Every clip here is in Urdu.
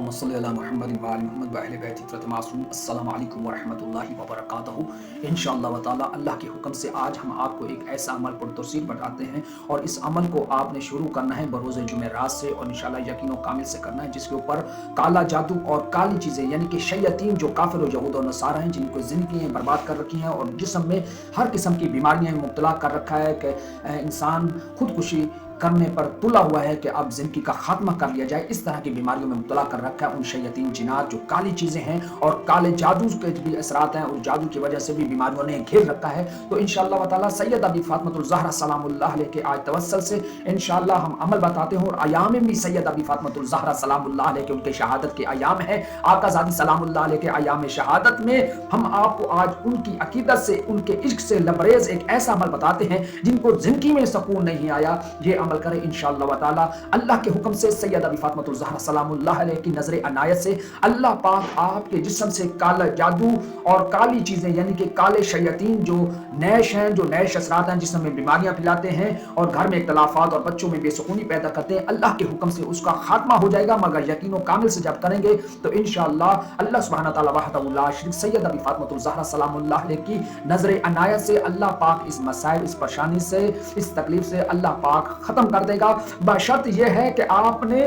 اللهم صل على محمد وعلى محمد وأهل بیت فطرت معصوم. السلام علیکم ورحمۃ اللہ وبرکاتہ. انشاءاللہ تعالی اللہ کے حکم سے آج ہم آپ کو ایک ایسا عمل پر تفصیل بتاتے ہیں، اور اس عمل کو آپ نے شروع کرنا ہے بروز جمعرات سے، اور انشاءاللہ یقین و کامل سے کرنا ہے، جس کے اوپر کالا جادو اور کالی چیزیں یعنی کہ شیاطین جو کافر و یہود و نصارہ ہیں، جن کو زندگیاں برباد کر رکھی ہیں اور جسم میں ہر قسم کی بیماریاں مبتلا کر رکھا ہے کہ انسان خودکشی کرنے پر تلا ہوا ہے کہ اب زندگی کا خاتمہ کر لیا جائے، اس طرح کی بیماریوں میں مبتلا کر رکھا ہے ان شیاطین جنات جو کالی چیزیں ہیں اور کالے جادو کے بھی اثرات ہیں، اور جادو کی وجہ سے بھی بیماریوں نے گھیر رکھا ہے. تو انشاءاللہ تعالی سیدہ بی فاطمۃ الزہرا سلام اللہ علیہ کے آج توسل سے انشاءاللہ ہم عمل بتاتے ہیں، اور ایام بھی سیدہ بی فاطمۃ الزہرا سلام اللہ علیہ کے ان کے شہادت کے ایام ہیں. آقا زادی سلام اللہ علیہ کے ایام شہادت میں ہم آپ کو آج ان کی عقیدت سے، ان کے عشق سے لبریز ایک ایسا عمل بتاتے ہیں جن کو زندگی میں سکون نہیں آیا، یہ عمل کریں انشاءاللہ تعالی اللہ کے حکم سے. سیدہ بی فاطمۃ الزہرا سلام اللہ علیہ کی نظر عنایت سے اللہ پاک آپ کے جسم سے کالا جادو اور کالی چیزیں یعنی کہ کالے شیاطین جو نیش ہیں، جو نیش اثرات ہیں، جسم میں بیماریاں پھیلاتے ہیں اور گھر میں اختلافات اور بچوں میں بے سکونی پیدا کرتے ہیں، اللہ کے حکم سے اس کا خاتمہ ہو جائے گا. مگر یقین و کامل سے جب کریں گے تو انشاءاللہ اللہ سبحانہ تعالی وحدہ لا شریک سیدہ بی فاطمۃ الزہرا سلام اللہ علیہ کی نظر عنایت سے اللہ پاک اس مسائل، اس پریشانی سے، اس تکلیف سے اللہ پاک ختم کر دے گا. بشرط یہ ہے کہ آپ نے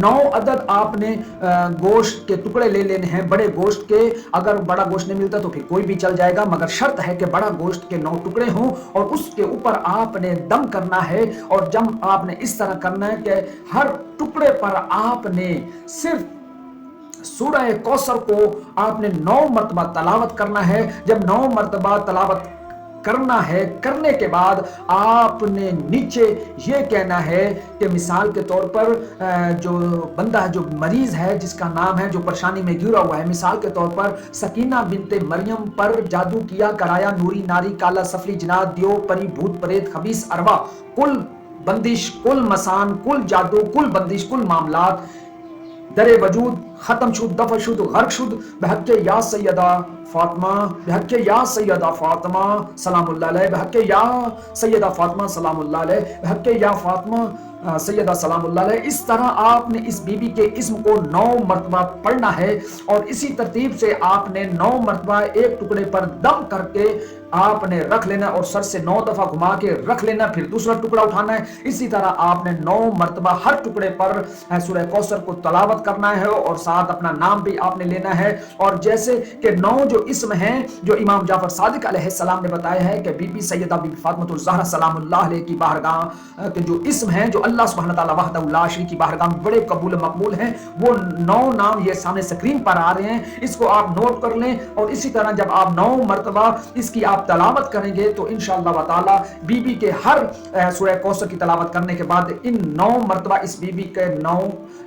9 عدد آپ نے گوشت کے ٹکڑے لے لینے ہیں، بڑے گوشت کے. اگر بڑا گوشت نہیں ملتا تو پھر کوئی بھی چل جائے گا، مگر شرط ہے کہ بڑا گوشت کے 9 ٹکڑے ہوں، اور اس کے اوپر آپ نے دم کرنا ہے. اور جب آپ نے اس طرح کرنا ہے کہ ہر ٹکڑے پر آپ نے صرف سورہ کوثر کو آپ نے 9 مرتبہ تلاوت کرنا ہے. جب 9 مرتبہ تلاوت کرنا ہے، کرنے کے بعد آپ نے نیچے یہ کہنا ہے کہ مثال کے طور پر جو بندہ جو مریض ہے، جس کا نام ہے، جو پریشانی میں گھرا ہوا ہے، مثال کے طور پر سکینہ بنت مریم پر جادو کیا کرایا، نوری ناری کالا سفلی جنات دیو پری بھوت پریت خبیث اروا، کل بندش، کل مسان، کل جادو، کل بندش، کل معاملات در وجود ختم شد، دفع شد، غرق شد بحق یا سیدہ فاطمہ، بحق یا سیدہ فاطمہ سلام اللہ علیہ، بحق یا سیدہ فاطمہ سلام اللہ علیہ، بحق یا فاطمہ سیدہ سلام اللہ علیہ. اس طرح آپ نے اس بی بی کے اسم کو 9 مرتبہ پڑھنا ہے، اور اسی ترتیب سے آپ نے 9 مرتبہ ایک ٹکڑے پر دم کر کے آپ نے رکھ لینا، اور سر سے 9 دفعہ گھما کے رکھ لینا، پھر دوسرا ٹکڑا اٹھانا ہے. اسی طرح آپ نے 9 مرتبہ ہر ٹکڑے پر سورہ کوثر کو تلاوت کرنا ہے، اور ساتھ اپنا نام بھی آپ نے لینا ہے. اور جیسے کہ 9 جو اسم ہیں جو امام جعفر صادق علیہ السلام نے بتایا ہے کہ بی بی سیدہ بی فاطمۃ الزہرا سلام اللہ علیہ کی بارگاہ کے جو اسم ہیں جو اللہ سبحانہ تعالی وحدہ لا شریک کی بارگاہ میں بڑے قبول مقبول ہیں، وہ 9 نام یہ سامنے سکرین پر آ رہے ہیں، اس کو آپ نوٹ کر لیں. اور اسی طرح جب آپ 9 مرتبہ اس کی آپ تلاوت کریں گے تو انشاءاللہ تعالی بی بی کے ہر سورہ کوثر کی تلاوت کرنے کے بعد ان 9 مرتبہ اس بی بی کے 9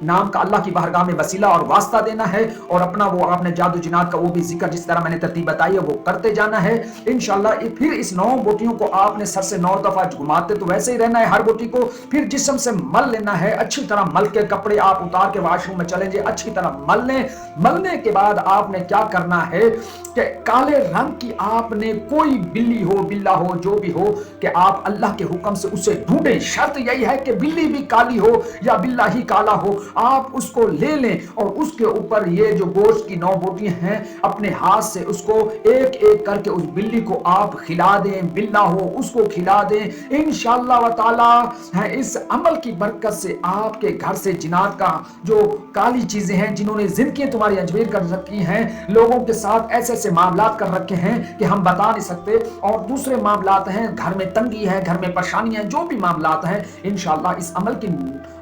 نام کا اللہ کی بارگاہ میں وسیلہ اور واسطہ دینا ہے، اور اپنا وہ آپ نے جادو جنات کا وہ بھی ذکر جس طرح میں نے ترتیب بتائی ہے وہ کرتے جانا ہے انشاءاللہ. پھر اس 9 بوٹیوں کو آپ نے سر سے 9 دفعہ گھماتے تو ویسے ہی رہنا ہے ہر بوٹی کو. پھر جسم سے مل لینا ہے اچھی طرح، مل کے کپڑے آپ اتار کے واش روم میں چلیں جے، اچھی طرح مل لیں. ملنے کے بعد آپ نے کیا کرنا ہے کہ کالے رنگ کی آپ نے کوئی بلی ہو، بلا ہو، جو بھی ہو، کہ آپ اللہ کے حکم سے اسے ڈھونڈیں. شرط یہی ہے کہ بلی بھی کالی ہو یا بلا ہی کالا ہو، آپ اس کو لے لیں، اور اس کے اوپر یہ جو گوشت کی 9 بوٹیاں ہیں اپنے ہاتھ سے اس کو ایک ایک کر کے اس بلی کو آپ کھلا دیں، بلا ہو اس کو کھلا دیں. انشاءاللہ تعالی اس عمل کی برکت سے آپ کے گھر سے جنات کا جو کالی چیزیں ہیں جنہوں نے زندگیاں تمہاری اجبیر کر رکھی ہیں، لوگوں کے ساتھ ایسے ایسے معاملات کر رکھے ہیں کہ ہم بتا نہیں سکتے، اور دوسرے معاملات ہیں، گھر میں تنگی ہے، گھر میں پریشانی ہے، جو بھی معاملات ہیں انشاءاللہ اس عمل کی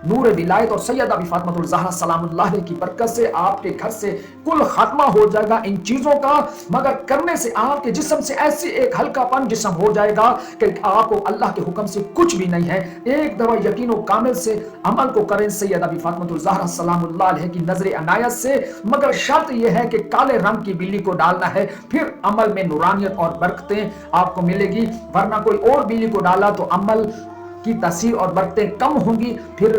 نور ولایت اور سیدہ بی فاطمۃ الزہرا سلام اللہ علیہ کی برکت سے آپ کے گھر سے کل خاتمہ ہو جائے گا ان چیزوں کا. مگر کرنے سے آپ کے جسم سے ایسی ایک ہلکا پن جسم ہو جائے گا کہ آپ کو اللہ کے حکم سے کچھ بھی نہیں ہے. ایک دفعہ یقین و کامل سے عمل کو کریں سیدہ بی فاطمۃ الزہرا سلام اللہ علیہ کی نظر عنایت سے. مگر شرط یہ ہے کہ کالے رنگ کی بلی کو ڈالنا ہے، پھر عمل میں نورانیت اور برکتیں آپ کو ملے گی. ورنہ کوئی اور بلی کو ڈالا تو عمل کی تاثیر اور برکتیں کم ہوں گی. پھر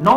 9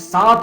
7